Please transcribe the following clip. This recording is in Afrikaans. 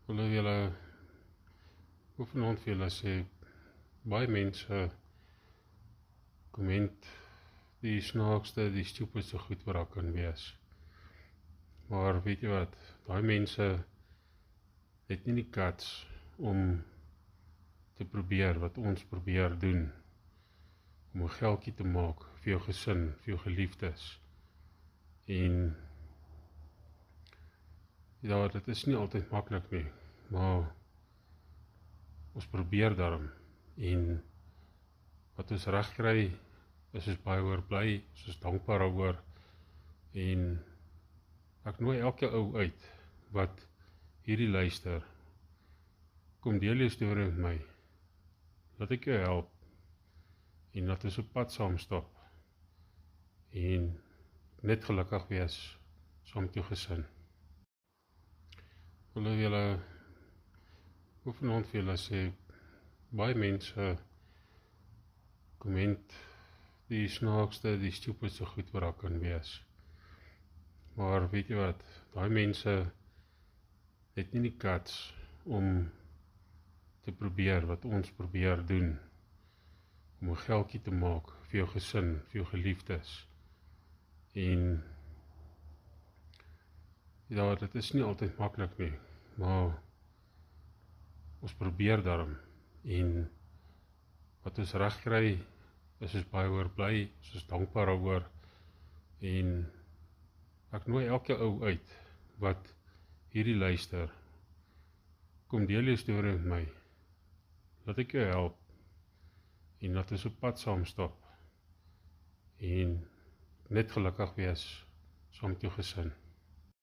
Wil julle vanaand vir julle sê, baie mense komment die snaakste, die stupidste goed wat daar kan wees. Maar weet jy wat, daai mense het nie die guts om te probeer wat ons probeer doen, om 'n geldjie te maak vir jou gesin, vir jou geliefdes. En ja, dit is nie altyd maklik nie, maar ons probeer daarom. En wat ons reg kry, is ons baie oor bly, ons is dankbaar daaroor. En ek nooi elke ou uit wat hierdie luister, kom deel jou storie met my, laat ek jou help, en laat ons op pad saam stap, en net gelukkig wees saam met jou gesin. Wil julle vanaand vir julle sê, baie mense komment die snaakste, die stupidste goed wat daar kan wees. Maar weet jy wat, daai mense het nie die guts om te probeer wat ons probeer doen, om 'n geldjie te maak vir jou gesin, vir jou geliefdes. En ja, dit is nie altyd maklik nie, maar ons probeer daarom. En wat ons reg kry, is ons baie oor bly, ons is dankbaar daaroor. En ek nooi elke ou uit wat hierdie luister, kom deel jou storie met my, laat ek jou help, en laat ons op pad saam stap, en net gelukkig wees saam met jou gesin.